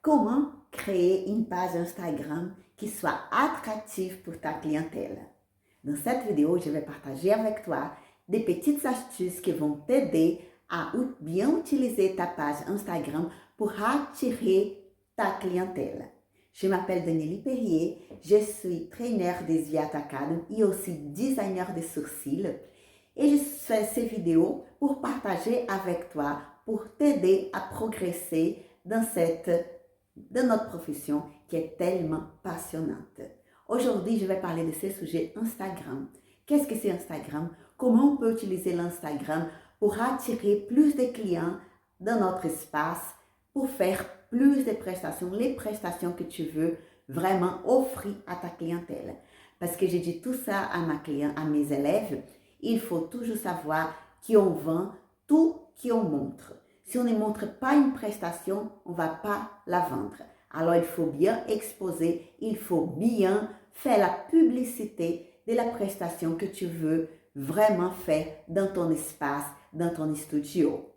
Comment créer une page Instagram qui soit attractive pour ta clientèle? Dans cette vidéo, je vais partager avec toi des petites astuces qui vont t'aider à bien utiliser ta page Instagram pour attirer ta clientèle. Je m'appelle Danielle Perrier, je suis trainer des Viat Academy et aussi designer de sourcils. Et je fais ces vidéos pour partager avec toi, pour t'aider à progresser dans notre profession qui est tellement passionnante. Aujourd'hui, je vais parler de ce sujet Instagram. Qu'est-ce que c'est Instagram? Comment on peut utiliser l'Instagram pour attirer plus de clients dans notre espace, pour faire plus de prestations, les prestations que tu veux vraiment offrir à ta clientèle. Parce que j'ai dit tout ça à mes élèves, il faut toujours savoir qui on vend, tout qui on montre. Si on ne montre pas une prestation, on ne va pas la vendre. Alors, il faut bien exposer, il faut bien faire la publicité de la prestation que tu veux vraiment faire dans ton espace, dans ton studio.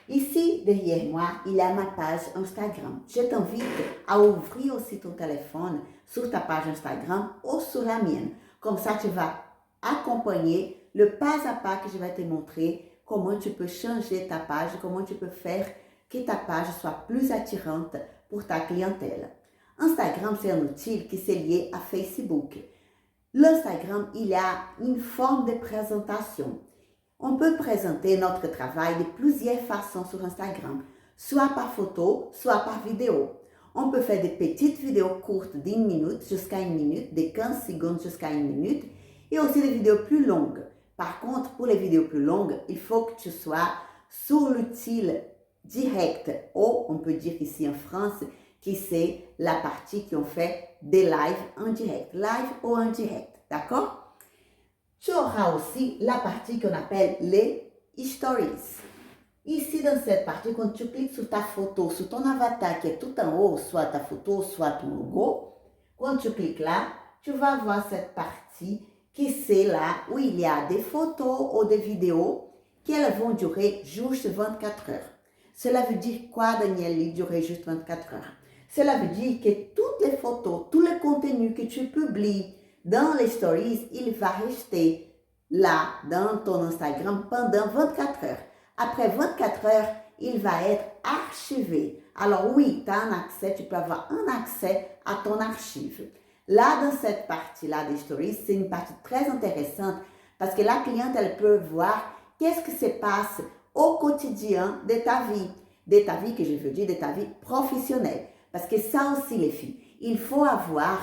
Ici, derrière moi, il y a ma page Instagram. Je t'invite à ouvrir aussi ton téléphone sur ta page Instagram ou sur la mienne. Comme ça, tu vas accompagner le pas à pas que je vais te montrer comment tu peux changer ta page, comment tu peux faire que ta page soit plus attirante pour ta clientèle. Instagram, c'est un outil qui s'est lié à Facebook. L'Instagram, il y a une forme de présentation. On peut présenter notre travail de plusieurs façons sur Instagram, soit par photo, soit par vidéo. On peut faire des petites vidéos courtes d'1 minute jusqu'à 1 minute, de 15 secondes jusqu'à 1 minute, et aussi des vidéos plus longues. Par contre, pour les vidéos plus longues, il faut que tu sois sur l'outil direct, ou on peut dire ici en France, qui c'est la partie qui on fait des lives en direct, live ou en direct, d'accord? Tu auras aussi la partie qu'on appelle les stories. Ici, dans cette partie, quand tu cliques sur ta photo, sur ton avatar qui est tout en haut, soit ta photo, soit ton logo, quand tu cliques là, tu vas voir cette partie qui c'est là où il y a des photos ou des vidéos qui elles vont durer juste 24 heures. Cela veut dire quoi, Danielle, durer juste 24 heures? Cela veut dire que toutes les photos, tous les contenus que tu publies dans les stories, il va rester là dans ton Instagram pendant 24 heures. Après 24 heures, il va être archivé. Alors oui, tu as un accès, tu peux avoir un accès à ton archive. Là, dans cette partie-là des stories, c'est une partie très intéressante parce que la cliente, elle peut voir qu'est-ce qui se passe au quotidien de ta vie que je veux dire, de ta vie professionnelle. Parce que ça aussi, les filles, il faut avoir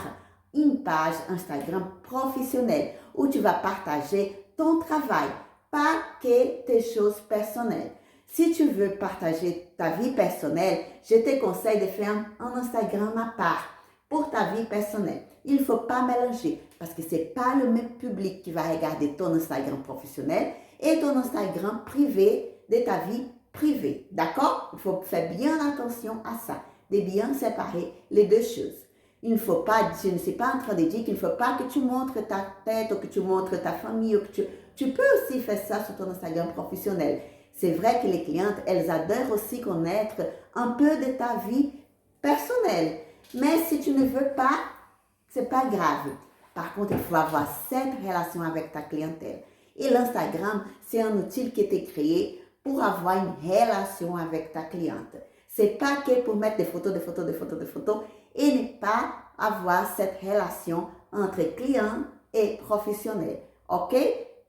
une page Instagram professionnelle où tu vas partager ton travail, pas que tes choses personnelles. Si tu veux partager ta vie personnelle, je te conseille de faire un Instagram à part pour ta vie personnelle. Il ne faut pas mélanger parce que ce n'est pas le même public qui va regarder ton Instagram professionnel et ton Instagram privé de ta vie privée. D'accord? Il faut faire bien attention à ça, de bien séparer les deux choses. Il ne faut pas, je ne suis pas en train de dire qu'il ne faut pas que tu montres ta tête ou que tu montres ta famille. Ou que tu peux aussi faire ça sur ton Instagram professionnel. C'est vrai que les clientes, elles adorent aussi connaître un peu de ta vie personnelle. Mais si tu ne veux pas, c'est pas grave. Par contre, il faut avoir cette relation avec ta clientèle. Et l'Instagram, c'est un outil qui a été créé pour avoir une relation avec ta cliente. C'est pas que pour mettre des photos et ne pas avoir cette relation entre client et professionnel. OK?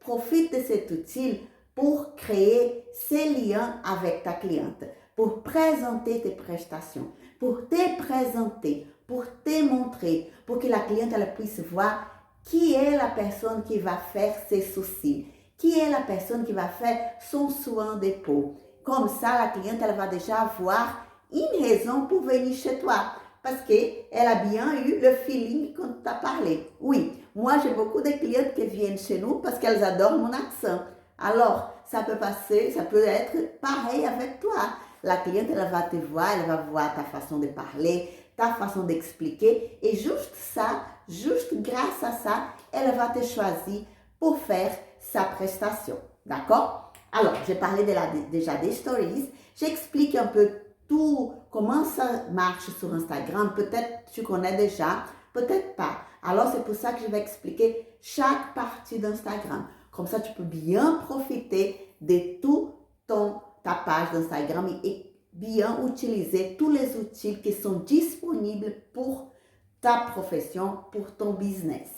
Profite de cet outil pour créer ces liens avec ta cliente, pour présenter tes prestations, pour te présenter, pour te montrer, pour que la cliente elle puisse voir qui est la personne qui va faire ses soucis, qui est la personne qui va faire son soin de peau. Comme ça, la cliente elle va déjà avoir une raison pour venir chez toi. Parce qu'elle a bien eu le feeling quand tu as parlé. Oui, moi j'ai beaucoup de clientes qui viennent chez nous parce qu'elles adorent mon accent. Alors, ça peut passer, ça peut être pareil avec toi. La cliente, elle va te voir, elle va voir ta façon de parler, ta façon d'expliquer. Et juste ça, juste grâce à ça, elle va te choisir pour faire sa prestation. D'accord? Alors, j'ai parlé déjà des stories. J'explique un peu tout, comment ça marche sur Instagram. Peut-être tu connais déjà, peut-être pas. Alors c'est pour ça que je vais expliquer chaque partie d'Instagram. Comme ça, tu peux bien profiter de ta page d'Instagram et bien utiliser tous les outils qui sont disponibles pour ta profession, pour ton business.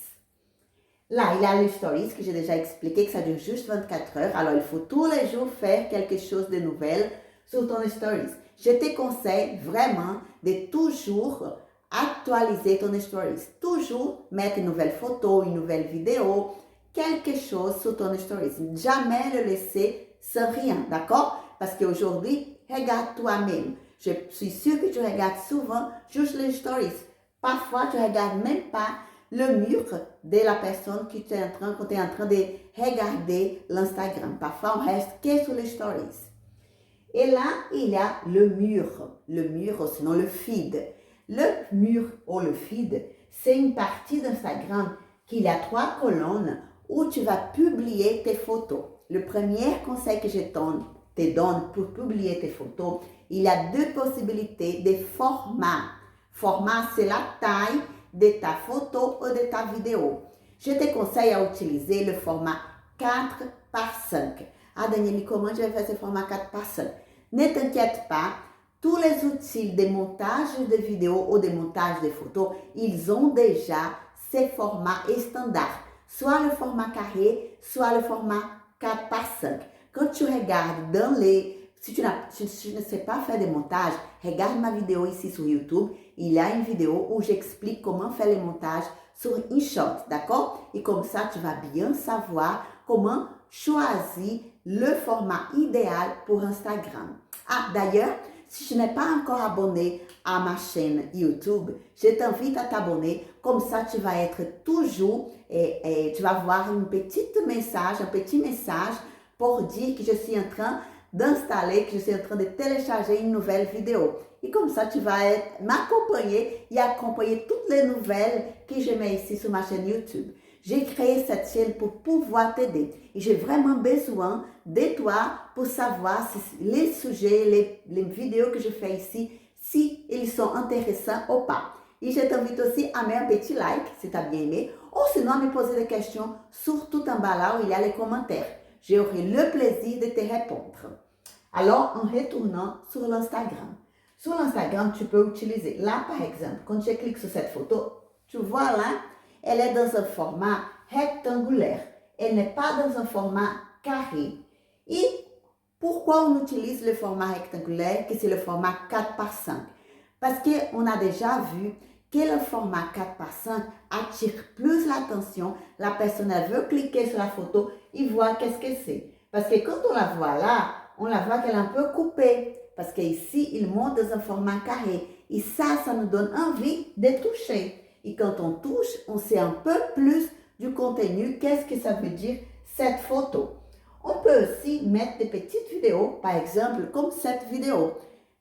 Là, il y a les stories que j'ai déjà expliqué que ça dure juste 24 heures. Alors, il faut tous les jours faire quelque chose de nouvel sur ton stories. Je te conseille vraiment de toujours actualiser ton stories. Toujours mettre une nouvelle photo, une nouvelle vidéo, quelque chose sur ton stories. Jamais le laisser sans rien, d'accord? Parce qu'aujourd'hui, regarde toi-même. Je suis sûre que tu regardes souvent juste les stories. Parfois, tu ne regardes même pas le mur de la personne quand tu es en train de regarder l'Instagram. Parfois, on reste que sur les stories. Et là, il y a le mur ou sinon le feed. Le mur ou le feed, c'est une partie d'Instagram qu'il y a 3 colonnes où tu vas publier tes photos. Le premier conseil que je te donne pour publier tes photos, il y a 2 possibilités de format. Format, c'est la taille de ta photo ou de ta vidéo. Je te conseille à utiliser le format 4 par 5. Ah, Danielle, comment je vais faire ce format 4 par 5? Ne t'inquiète pas, tous les outils de montage de vidéos ou de montage de photos, ils ont déjà ces formats standards. Soit le format carré, soit le format 4 par 5. Quand tu regardes si tu ne sais pas faire de montage, regarde ma vidéo ici sur YouTube. Il y a une vidéo où j'explique comment faire les montages sur InShot, d'accord? Et comme ça, tu vas bien savoir comment choisir le format idéal pour Instagram. Ah, d'ailleurs, si tu n'es pas encore abonné à ma chaîne YouTube, je t'invite à t'abonner. Comme ça, tu vas être toujours et tu vas voir un petit message pour dire que je suis en train d'installer, que je suis en train de télécharger une nouvelle vidéo. Et comme ça, tu vas m'accompagner et accompagner toutes les nouvelles que je mets ici sur ma chaîne YouTube. J'ai créé cette chaîne pour pouvoir t'aider. Et j'ai vraiment besoin de toi pour savoir si les sujets, les vidéos que je fais ici, si ils sont intéressants ou pas. Et je t'invite aussi à mettre un petit like si tu as bien aimé, ou sinon à me poser des questions, surtout en bas là où il y a les commentaires. J'aurai le plaisir de te répondre. Alors, en retournant sur l'Instagram. Sur l'Instagram, tu peux utiliser, là par exemple, quand je clique sur cette photo, tu vois là, elle est dans un format rectangulaire. Elle n'est pas dans un format carré. Et pourquoi on utilise le format rectangulaire, que c'est le format 4 par 5? Parce qu'on a déjà vu que le format 4 par 5 attire plus l'attention. La personne, elle veut cliquer sur la photo et voir qu'est-ce que c'est. Parce que quand on la voit là, on la voit qu'elle est un peu coupée. Parce qu'ici, il monte dans un format carré. Et ça nous donne envie de toucher. Et quand on touche, on sait un peu plus du contenu, qu'est-ce que ça veut dire cette photo. On peut aussi mettre des petites vidéos, par exemple comme cette vidéo.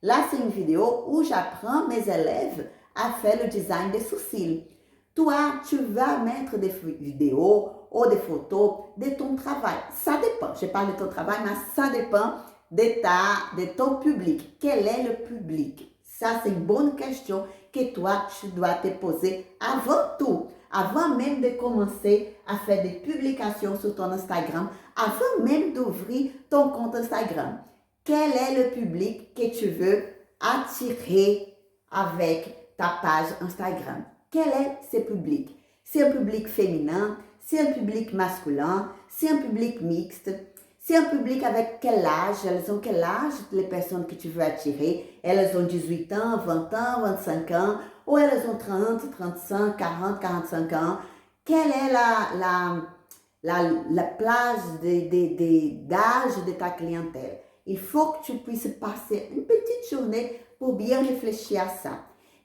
Là, c'est une vidéo où j'apprends mes élèves à faire le design des sourcils. Toi, tu vas mettre des vidéos ou des photos de ton travail. Ça dépend. Je parle de ton travail, mais ça dépend de ton public. Quel est le public? Ça, c'est une bonne question que toi, tu dois te poser avant tout. Avant même de commencer à faire des publications sur ton Instagram, avant même d'ouvrir ton compte Instagram. Quel est le public que tu veux attirer avec ta page Instagram? Quel est ce public? C'est un public féminin, c'est un public masculin, c'est un public mixte, c'est un public avec quel âge? Elles ont quel âge les personnes que tu veux attirer? Elles ont 18 ans, 20 ans, 25 ans, ou elles ont 30, 35, 40, 45 ans. Quelle est la plage d'âge de ta clientèle? Il faut que tu puisses passer une petite journée pour bien réfléchir à ça.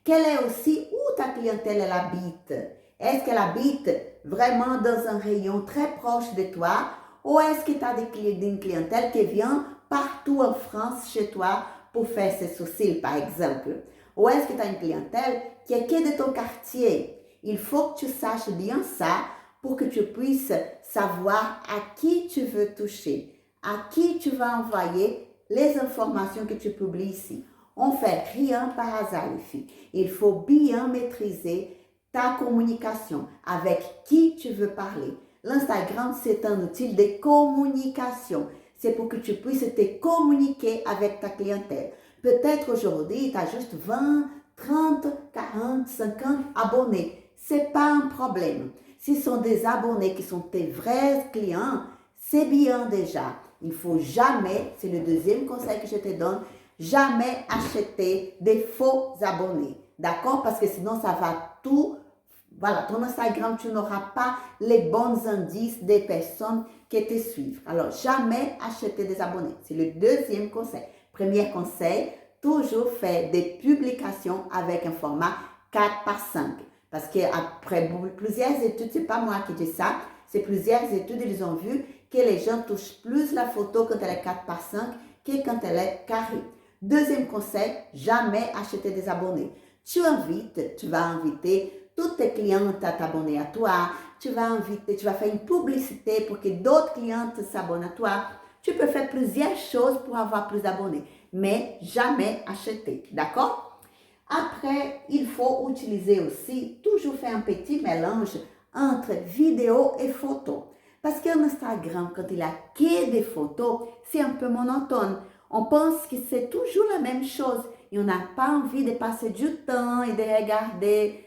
Quelle est aussi où ta clientèle elle habite? Est-ce qu'elle habite vraiment dans un rayon très proche de toi? Ou est-ce que tu as une clientèle qui vient partout en France chez toi pour faire ses sourcils, par exemple? Ou est-ce que tu as une clientèle qui est que de ton quartier? Il faut que tu saches bien ça pour que tu puisses savoir à qui tu veux toucher, à qui tu vas envoyer les informations que tu publies ici. On fait rien par hasard, les filles. Il faut bien maîtriser ta communication, avec qui tu veux parler. L'Instagram, c'est un outil de communication. C'est pour que tu puisses te communiquer avec ta clientèle. Peut-être aujourd'hui, tu as juste 20, 30, 40, 50 abonnés. C'est pas un problème. Si ce sont des abonnés qui sont tes vrais clients, c'est bien déjà. Il faut jamais, c'est le deuxième conseil que je te donne, jamais acheter des faux abonnés. D'accord? Parce que sinon, ça va tout. Voilà, ton Instagram, tu n'auras pas les bons indices des personnes qui te suivent. Alors, jamais acheter des abonnés. C'est le deuxième conseil. Premier conseil, toujours faire des publications avec un format 4 par 5. Parce qu'après plusieurs études, c'est pas moi qui dis ça, c'est plusieurs études, ils ont vu que les gens touchent plus la photo quand elle est 4 par 5 que quand elle est carrée. Deuxième conseil, jamais acheter des abonnés. Tu vas inviter toutes tes clientes à t'abonner à toi, tu vas faire une publicité pour que d'autres clientes s'abonnent à toi. Tu peux faire plusieurs choses pour avoir plus d'abonnés, mais jamais acheter, d'accord? Après, il faut utiliser aussi, toujours faire un petit mélange entre vidéo et photo. Parce qu'un Instagram, quand il a que des photos, c'est un peu monotone. On pense que c'est toujours la même chose et on n'a pas envie de passer du temps et de regarder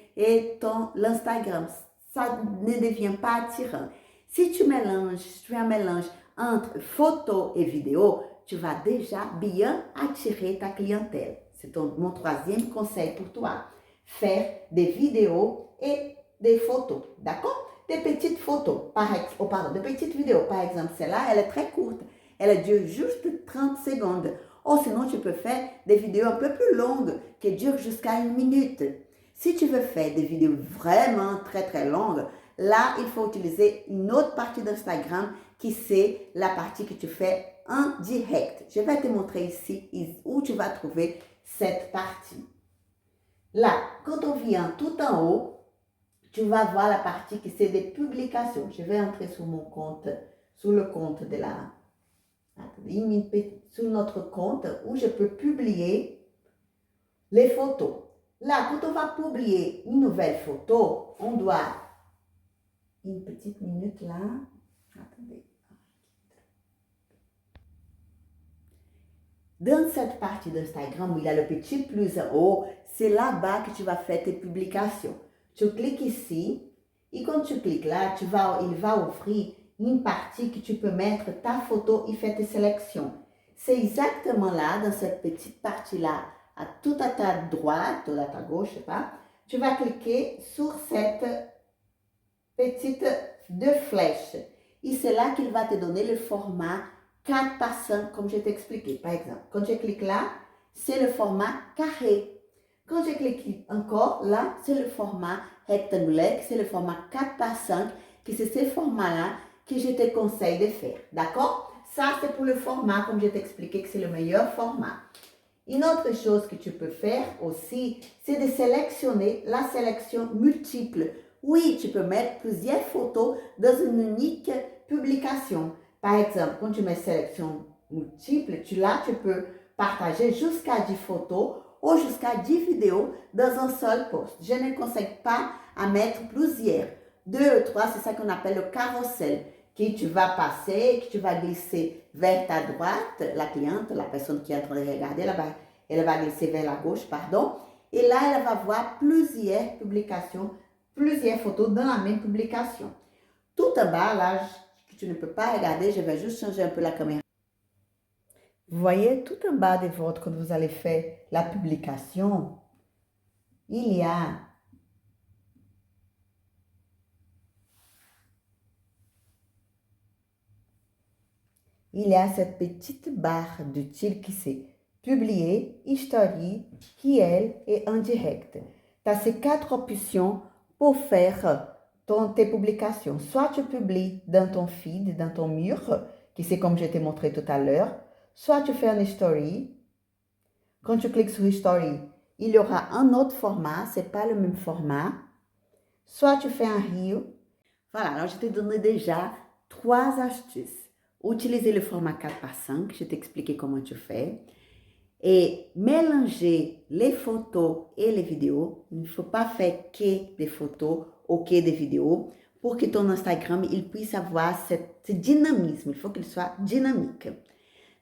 l'Instagram. Ça ne devient pas attirant. Si tu fais un mélange entre photo et vidéo, tu vas déjà bien attirer ta clientèle. C'est mon troisième conseil pour toi. Faire des vidéos et des photos, d'accord? Des petites photos, des petites vidéos. Par exemple, celle-là, elle est très courte. Elle dure juste 30 secondes. Ou sinon, tu peux faire des vidéos un peu plus longues qui durent jusqu'à 1 minute. Si tu veux faire des vidéos vraiment très très longues, là, il faut utiliser une autre partie d'Instagram qui c'est la partie que tu fais en direct. Je vais te montrer ici où tu vas trouver cette partie. Là, quand on vient tout en haut, tu vas voir la partie qui c'est des publications. Je vais entrer sur mon compte, sur le compte de la... sur notre compte où je peux publier les photos. Là, quand on va publier une nouvelle photo, on doit... Une petite minute là. Attendez. Dans cette partie d'Instagram où il y a le petit plus en haut, c'est là-bas que tu vas faire tes publications. Tu cliques ici et quand tu cliques là, il va offrir une partie que tu peux mettre ta photo et faire tes sélections. C'est exactement là, dans cette petite partie-là, tout à ta droite ou à ta gauche, je sais pas, tu vas cliquer sur cette petite deux flèches. Et c'est là qu'il va te donner le format 4 par 5, comme je t'ai expliqué. Par exemple, quand je clique là, c'est le format carré. Quand je clique encore, là, c'est le format rectangulaire, c'est le format 4 par 5, que c'est ce format-là que je te conseille de faire. D'accord? Ça, c'est pour le format, comme je t'ai expliqué, que c'est le meilleur format. Une autre chose que tu peux faire aussi, c'est de sélectionner la sélection multiple. Oui, tu peux mettre plusieurs photos dans une unique publication. Par exemple, quand tu mets sélection multiple, tu peux partager jusqu'à 10 photos ou jusqu'à 10 vidéos dans un seul post. Je ne conseille pas à mettre plusieurs. 2 ou 3, c'est ça qu'on appelle le carrousel, que tu vas passer, que tu vas glisser vers ta droite, la cliente, la personne qui est en train de regarder, elle va glisser vers la gauche, pardon. Et là, elle va voir plusieurs publications, plusieurs photos dans la même publication. Tout en bas, là, que tu ne peux pas regarder, je vais juste changer un peu la caméra. Vous voyez, tout en bas de votre, quand vous allez faire la publication, il y a cette petite barre de tir qui c'est publier, history, qui et en direct. Tu as ces 4 options pour faire tes publications. Soit tu publies dans ton feed, dans ton mur, qui c'est comme je t'ai montré tout à l'heure, soit tu fais un story. Quand tu cliques sur story, il y aura un autre format, c'est pas le même format. Soit tu fais un reel. Voilà, alors je t'ai donné déjà 3 astuces. Utiliser le format 4 par 5, je t'ai expliqué comment tu fais. et mélanger les photos et les vidéos. Il ne faut pas faire que des photos ou que des vidéos pour que ton Instagram il puisse avoir ce dynamisme. Il faut qu'il soit dynamique.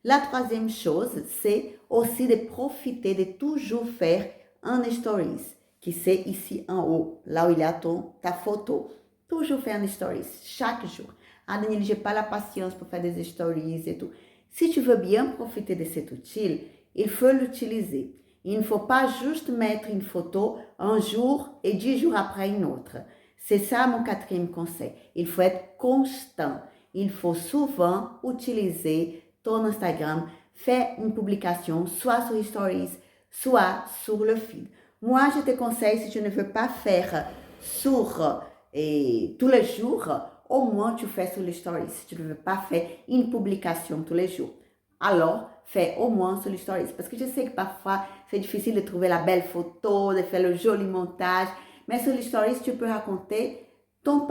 La troisième chose, c'est aussi de profiter de toujours faire un stories, qui c'est ici en haut, là où il y a ta photo. Toujours faire un stories, chaque jour. Ah, Daniel, j'ai pas la patience pour faire des stories et tout. Si tu veux bien profiter de cet outil, il faut l'utiliser. Il ne faut pas juste mettre une photo un jour et 10 jours après une autre. C'est ça mon quatrième conseil. Il faut être constant. Il faut souvent utiliser ton Instagram, fais une publication, soit sur Stories, soit sur le feed. Moi, je te conseille, si tu ne veux pas faire sur tous les jours, au moins tu fais sur les Stories. Si tu ne veux pas faire une publication tous les jours, alors fais au moins sur les Stories. Parce que je sais que parfois, c'est difficile de trouver la belle photo, de faire le joli montage. Mais sur les Stories, tu peux raconter ton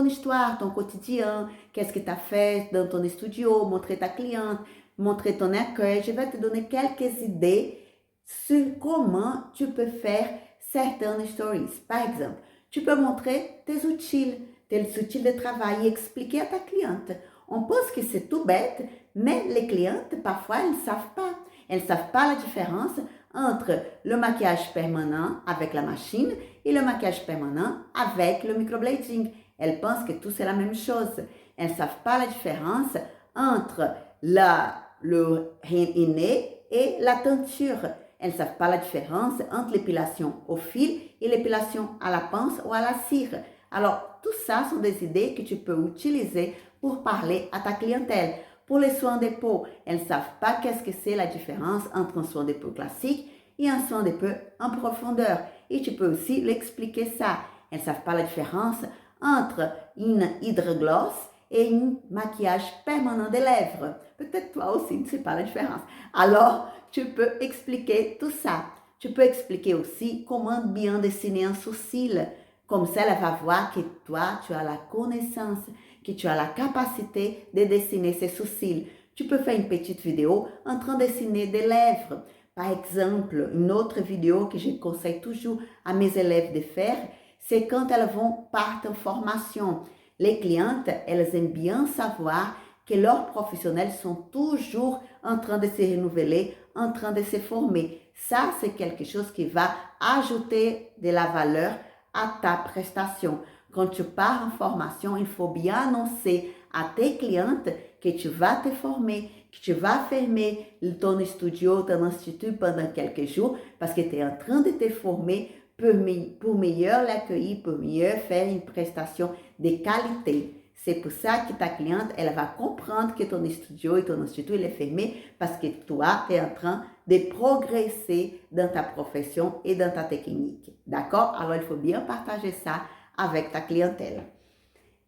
histoire, ton quotidien, qu'est-ce que tu as fait dans ton studio, montrer ta cliente, montrer ton accueil. Je vais te donner quelques idées sur comment tu peux faire certaines stories. Par exemple, tu peux montrer tes outils de travail et expliquer à ta cliente. On pense que c'est tout bête, mais les clientes, parfois, elles ne savent pas. Elles ne savent pas la différence entre le maquillage permanent avec la machine et le maquillage permanent avec le microblading. Elles pensent que tout c'est la même chose. Elles ne savent pas la différence entre le henné et la teinture. Elles ne savent pas la différence entre l'épilation au fil et l'épilation à la pince ou à la cire. Alors, tout ça sont des idées que tu peux utiliser pour parler à ta clientèle. Pour les soins de peau, elles ne savent pas qu'est-ce que c'est la différence entre un soin de peau classique et un soin de peau en profondeur. Et tu peux aussi l'expliquer ça. Elles ne savent pas la différence entre une hydrogloss et un maquillage permanent des lèvres. Peut-être toi aussi, tu ne sais pas la différence. Alors, tu peux expliquer tout ça. Tu peux expliquer aussi comment bien dessiner un sourcil. Comme ça, elle va voir que toi, tu as la connaissance, que tu as la capacité de dessiner ses sourcils. Tu peux faire une petite vidéo en train de dessiner des lèvres. Par exemple, une autre vidéo que je conseille toujours à mes élèves de faire, c'est quand elles vont partir en formation. Les clientes, elles aiment bien savoir que leurs professionnels sont toujours en train de se renouveler, en train de se former. Ça, c'est quelque chose qui va ajouter de la valeur à ta prestation. Quand tu pars en formation, il faut bien annoncer à tes clientes que tu vas te former, que tu vas fermer ton studio, ton institut pendant quelques jours parce que tu es en train de te former pour mieux l'accueillir, pour mieux faire une prestation de qualité. C'est pour ça que ta cliente, elle va comprendre que ton studio et ton institut, il est fermé parce que toi, tu es en train de progresser dans ta profession et dans ta technique. D'accord? Alors, il faut bien partager ça avec ta clientèle.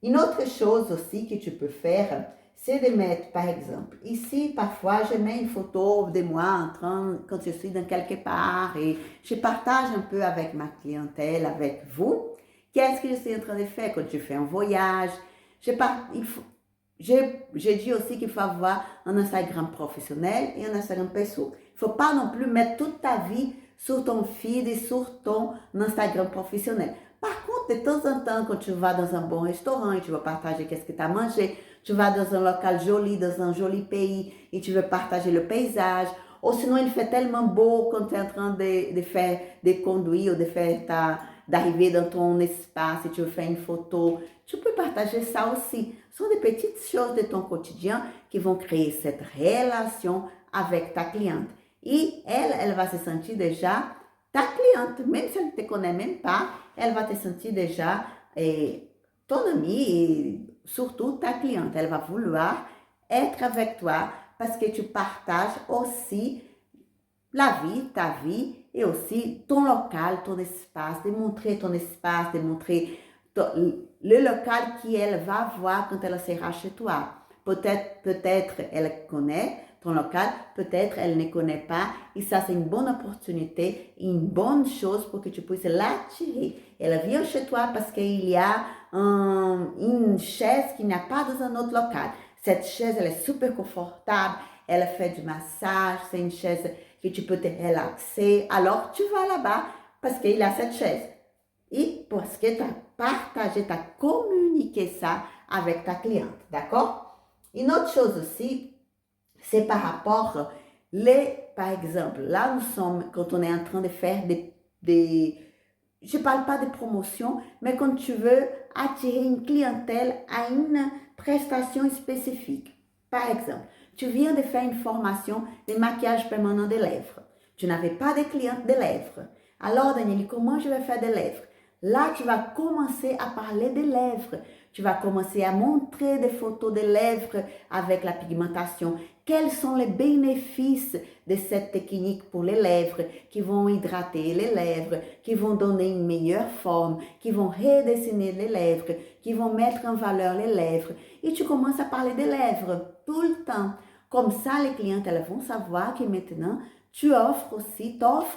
Une autre chose aussi que tu peux faire, c'est de mettre, par exemple, ici, parfois, je mets une photo de moi quand je suis dans quelque part et je partage un peu avec ma clientèle, avec vous. Qu'est-ce que je suis en train de faire quand je fais un voyage? J'ai dit aussi qu'il faut avoir un Instagram professionnel et un Instagram perso. Il ne faut pas non plus mettre toute ta vie sur ton feed et sur ton Instagram professionnel. Par contre, de temps en temps, quand tu vas dans un bon restaurant et tu vas partager qu'est-ce que tu as mangé, tu vas dans un local joli, dans un joli pays et tu veux partager le paysage, ou sinon il fait tellement beau quand tu es en train de conduire ou d'arriver dans ton espace et tu veux faire une photo, tu peux partager ça aussi. Ce sont des petites choses de ton quotidien qui vont créer cette relation avec ta cliente. Et elle va se sentir déjà ta cliente, même si elle ne te connaît même pas, elle va te sentir déjà ton amie et surtout ta cliente. Elle va vouloir être avec toi parce que tu partages aussi la vie, ta vie et aussi ton local, ton espace, de montrer ton espace, de montrer le local qu'elle va voir quand elle sera chez toi. Peut-être elle connaît ton local, peut-être elle ne connaît pas. Et ça, c'est une bonne opportunité, une bonne chose pour que tu puisses l'attirer. Elle vient chez toi parce qu'il y a une chaise qui n'y a pas dans un autre local. Cette chaise, elle est super confortable, elle fait du massage, c'est une chaise que tu peux te relaxer. Alors, tu vas là-bas parce qu'il a cette chaise. Et parce que tu as partagé, tu as communiqué ça avec ta cliente, d'accord? Une autre chose aussi, c'est par rapport par exemple, là nous sommes, quand on est en train de faire je ne parle pas de promotion, mais quand tu veux attirer une clientèle à une prestation spécifique. Par exemple, tu viens de faire une formation de maquillage permanent des lèvres. Tu n'avais pas de cliente de lèvres. Alors, Danielle, comment je vais faire des lèvres? Là, tu vas commencer à parler des lèvres. Tu vas commencer à montrer des photos des lèvres avec la pigmentation. Quels sont les bénéfices de cette technique pour les lèvres qui vont hydrater les lèvres, qui vont donner une meilleure forme, qui vont redessiner les lèvres, qui vont mettre en valeur les lèvres. Et tu commences à parler des lèvres tout le temps. Comme ça, les clientes, elles vont savoir que maintenant, t'offres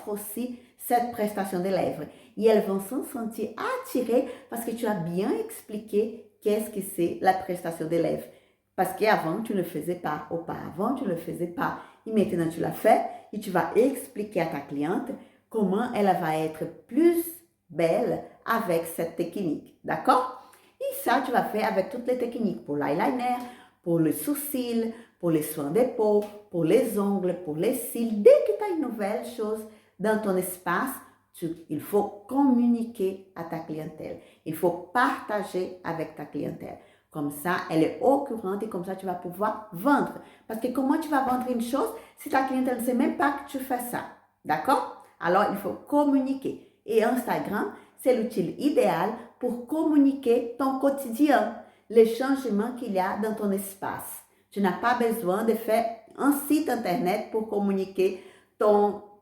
aussi cette prestation des lèvres. Et elles vont se sentir attirées parce que tu as bien expliqué qu'est-ce que c'est la prestation des lèvres. Parce qu'avant, tu ne le faisais pas. Auparavant, tu ne le faisais pas. Et maintenant, tu l'as fait et tu vas expliquer à ta cliente comment elle va être plus belle avec cette technique. D'accord? Et ça, tu vas faire avec toutes les techniques pour l'eyeliner, pour le sourcil, pour les soins de peau, pour les ongles, pour les cils. Dès que tu as une nouvelle chose dans ton espace, il faut communiquer à ta clientèle. Il faut partager avec ta clientèle. Comme ça, elle est au courant et comme ça, tu vas pouvoir vendre. Parce que comment tu vas vendre une chose si ta clientèle ne sait même pas que tu fais ça? D'accord? Alors, il faut communiquer. Et Instagram, c'est l'outil idéal pour communiquer ton quotidien, les changements qu'il y a dans ton espace. Tu n'as pas besoin de faire un site internet pour communiquer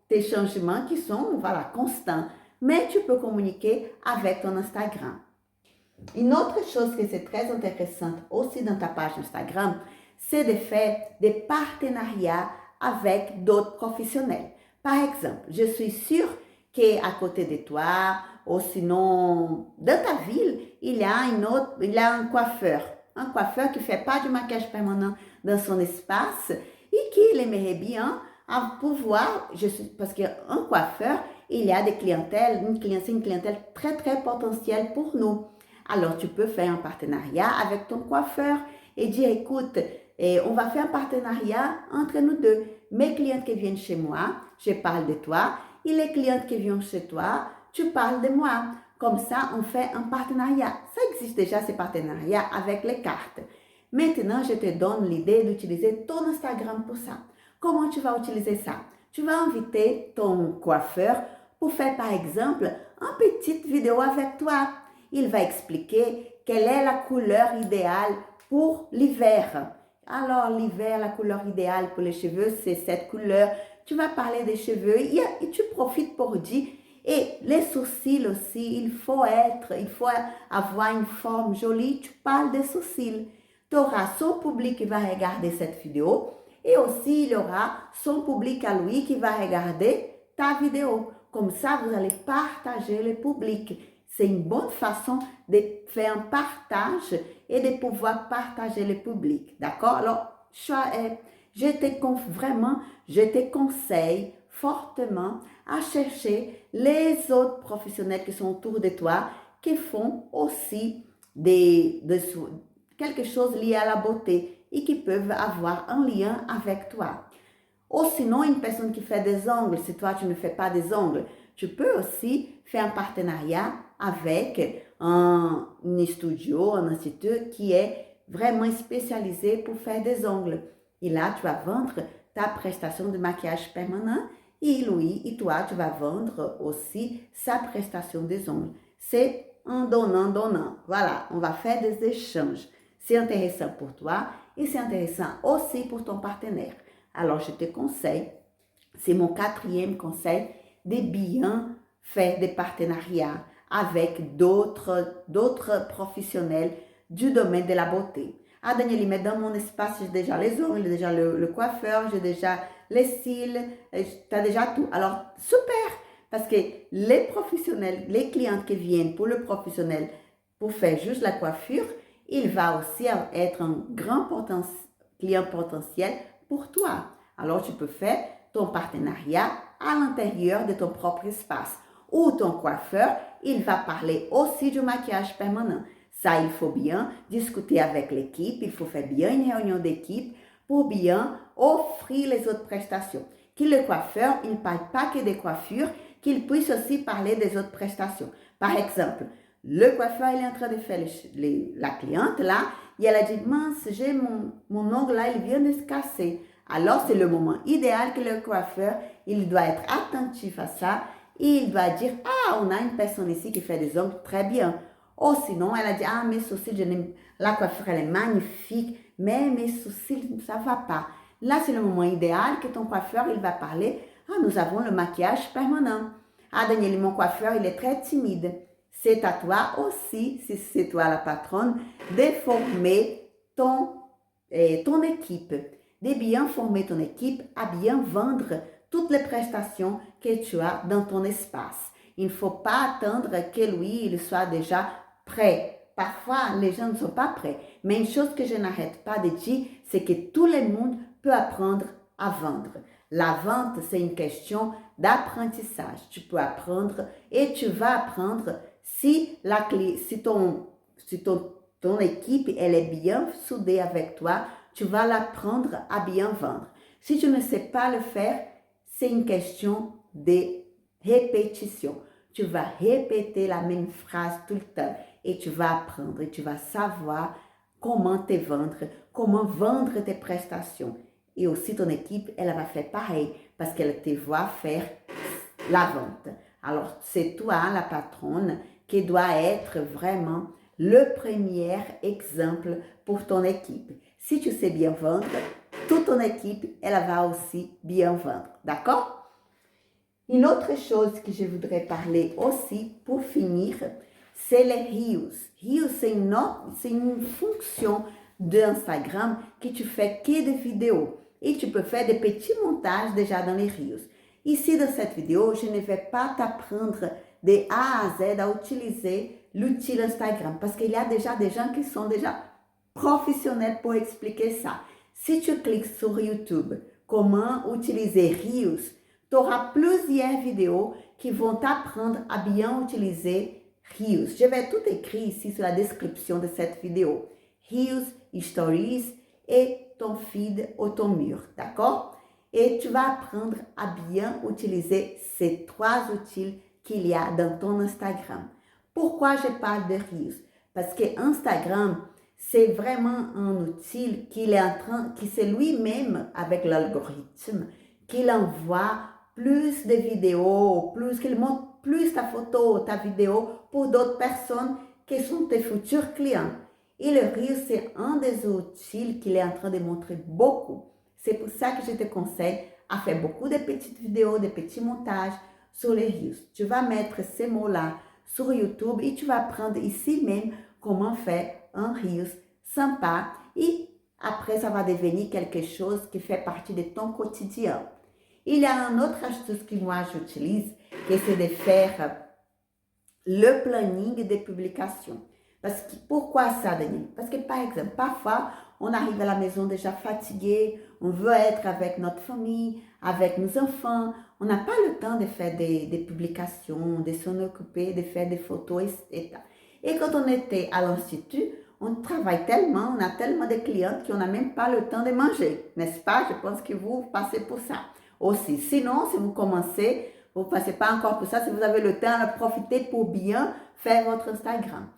tes changements qui sont constants. Mais tu peux communiquer avec ton Instagram. Une autre chose que c'est très intéressante aussi dans ta page Instagram, c'est de faire des partenariats avec d'autres professionnels. Par exemple, je suis sûre qu'à côté de toi, ou sinon dans ta ville, il y a un coiffeur. Un coiffeur qui ne fait pas du maquillage permanent dans son espace et qui aimerait bien pouvoir, parce qu'un coiffeur, il y a des clientèles, c'est une clientèle très très potentielle pour nous. Alors, tu peux faire un partenariat avec ton coiffeur et dire, écoute, on va faire un partenariat entre nous deux. Mes clientes qui viennent chez moi, je parle de toi. Et les clientes qui viennent chez toi, tu parles de moi. Comme ça, on fait un partenariat. Ça existe déjà, ces partenariats avec les cartes. Maintenant, je te donne l'idée d'utiliser ton Instagram pour ça. Comment tu vas utiliser ça? Tu vas inviter ton coiffeur pour faire, par exemple, une petite vidéo avec toi. Il va expliquer quelle est la couleur idéale pour l'hiver. Alors, l'hiver, la couleur idéale pour les cheveux, c'est cette couleur. Tu vas parler des cheveux et tu profites pour dire, et les sourcils aussi, il faut avoir une forme jolie. Tu parles des sourcils. Tu auras son public qui va regarder cette vidéo et aussi il y aura son public à lui qui va regarder ta vidéo. Comme ça, vous allez partager le public. C'est une bonne façon de faire un partage et de pouvoir partager le public. D'accord? Alors, je te conseille fortement à chercher les autres professionnels qui sont autour de toi qui font aussi quelque chose lié à la beauté et qui peuvent avoir un lien avec toi. Ou sinon, une personne qui fait des ongles, si toi tu ne fais pas des ongles, tu peux aussi faire un partenariat avec un studio, un institut qui est vraiment spécialisé pour faire des ongles. Et là, tu vas vendre ta prestation de maquillage permanent et lui et toi, tu vas vendre aussi sa prestation des ongles. C'est un donnant. Voilà, on va faire des échanges. C'est intéressant pour toi et c'est intéressant aussi pour ton partenaire. Alors, je te conseille, c'est mon 4e conseil, de bien faire des partenariats avec d'autres professionnels du domaine de la beauté. Ah, Danielle, mais dans mon espace, j'ai déjà les ongles, j'ai déjà le coiffeur, j'ai déjà les cils, tu as déjà tout. Alors, super, parce que les professionnels, les clientes qui viennent pour le professionnel, pour faire juste la coiffure, il va aussi être un grand client potentiel pour toi. Alors, tu peux faire ton partenariat à l'intérieur de ton propre espace. Ou ton coiffeur, il va parler aussi du maquillage permanent. Ça, il faut bien discuter avec l'équipe, il faut faire bien une réunion d'équipe pour bien offrir les autres prestations. Que le coiffeur, il ne parle pas que des coiffures, qu'il puisse aussi parler des autres prestations. Par exemple, le coiffeur, il est en train de faire la cliente là, et elle a dit, mince, j'ai mon ongle là, il vient de se casser. Alors, c'est le moment idéal que le coiffeur, il doit être attentif à ça et il doit dire, ah, on a une personne ici qui fait des ongles très bien. Ou sinon, elle a dit, ah, mes sourcils, la coiffure, elle est magnifique, mais mes sourcils, ça ne va pas. Là, c'est le moment idéal que ton coiffeur, il va parler, ah, nous avons le maquillage permanent. Ah, Daniel, mon coiffeur, il est très timide. C'est à toi aussi, si c'est toi la patronne, de former ton équipe, de bien former ton équipe à bien vendre toutes les prestations que tu as dans ton espace. Il ne faut pas attendre que lui, il soit déjà prêt. Parfois, les gens ne sont pas prêts. Mais une chose que je n'arrête pas de dire, c'est que tout le monde peut apprendre à vendre. La vente, c'est une question d'apprentissage. Tu peux apprendre et tu vas apprendre si ton équipe elle est bien soudée avec toi, tu vas l'apprendre à bien vendre. Si tu ne sais pas le faire, c'est une question de répétition. Tu vas répéter la même phrase tout le temps et tu vas apprendre et tu vas savoir comment te vendre, comment vendre tes prestations. Et aussi ton équipe, elle va faire pareil parce qu'elle te voit faire la vente. Alors, c'est toi, la patronne, qui doit être vraiment le premier exemple pour ton équipe. Si tu sais bien vendre, toute ton équipe, elle va aussi bien vendre. D'accord? Une autre chose que je voudrais parler aussi pour finir, c'est les Reels. Reels, c'est une fonction d'Instagram que tu fais que des vidéos. Et tu peux faire des petits montages déjà dans les Reels. Ici, dans cette vidéo, je ne vais pas t'apprendre de A à Z à utiliser l'outil Instagram parce qu'il y a déjà des gens qui sont déjà professionnels pour expliquer ça. Si tu cliques sur YouTube, comment utiliser Reels, tu auras plusieurs vidéos qui vont t'apprendre à bien utiliser Reels. Je vais tout écrire ici sur la description de cette vidéo. Reels, Stories et ton feed ou ton mur, d'accord? Et tu vas apprendre à bien utiliser ces trois outils qu'il y a dans ton Instagram. Pourquoi je parle de Reels? Parce que Instagram, c'est vraiment un outil qui c'est lui-même avec l'algorithme, qu'il envoie plus de vidéos, qu'il montre plus ta photo, ta vidéo pour d'autres personnes qui sont tes futurs clients. Et le Reels, c'est un des outils qu'il est en train de montrer beaucoup. C'est pour ça que je te conseille à faire beaucoup de petites vidéos, de petits montages sur les Reels. Tu vas mettre ces mots-là sur YouTube et tu vas apprendre ici même comment faire un Reels sympa. Et après, ça va devenir quelque chose qui fait partie de ton quotidien. Il y a une autre astuce que moi j'utilise, que c'est de faire le planning des publications. Pourquoi ça, Daniel? Parce que, par exemple, parfois, on arrive à la maison déjà fatigué, on veut être avec notre famille, avec nos enfants. On n'a pas le temps de faire des publications, de s'en occuper, de faire des photos, etc. Et quand on était à l'institut, on travaille tellement, on a tellement de clientes qu'on n'a même pas le temps de manger, n'est-ce pas? Je pense que vous passez pour ça aussi. Sinon, si vous commencez, vous ne passez pas encore pour ça, si vous avez le temps, profitez pour bien faire votre Instagram.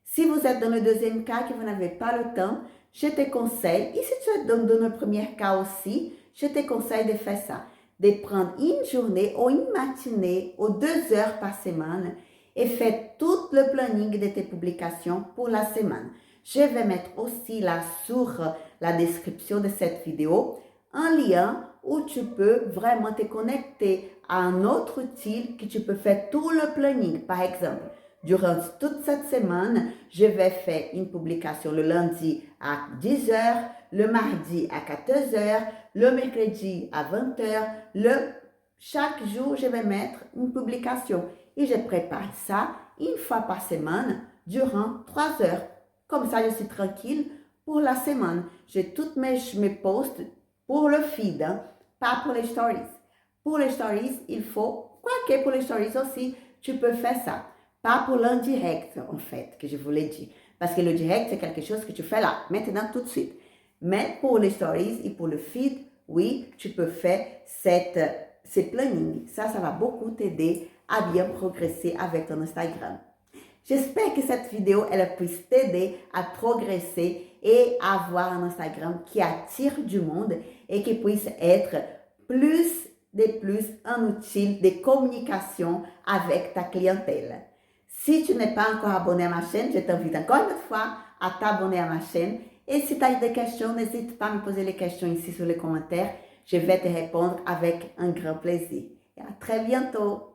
Si vous êtes dans le deuxième cas, que vous n'avez pas le temps, je te conseille, et si tu es dans le premier cas aussi, je te conseille de faire ça, de prendre une journée ou une matinée ou 2 heures par semaine et faire tout le planning de tes publications pour la semaine. Je vais mettre aussi là sur la description de cette vidéo un lien où tu peux vraiment te connecter à un autre outil que tu peux faire tout le planning. Par exemple, durant toute cette semaine, je vais faire une publication le lundi à 10 heures, le mardi à 14 heures, le mercredi à 20 heures. Chaque jour, je vais mettre une publication et je prépare ça une fois par semaine durant 3 heures. Comme ça, je suis tranquille pour la semaine. J'ai toutes mes posts pour le feed, hein, pas pour les stories. Pour les stories, il faut, quoique pour les stories aussi, tu peux faire ça. Pas pour l'indirect, en fait, que je voulais dire. Parce que le direct, c'est quelque chose que tu fais là, maintenant, tout de suite. Mais pour les stories et pour le feed, oui, tu peux faire ce planning. Ça va beaucoup t'aider à bien progresser avec ton Instagram. J'espère que cette vidéo, elle puisse t'aider à progresser et à avoir un Instagram qui attire du monde et qui puisse être plus un outil de communication avec ta clientèle. Si tu n'es pas encore abonné à ma chaîne, je t'invite encore une fois à t'abonner à ma chaîne. Et si tu as des questions, n'hésite pas à me poser les questions ici sur les commentaires. Je vais te répondre avec un grand plaisir. Et à très bientôt.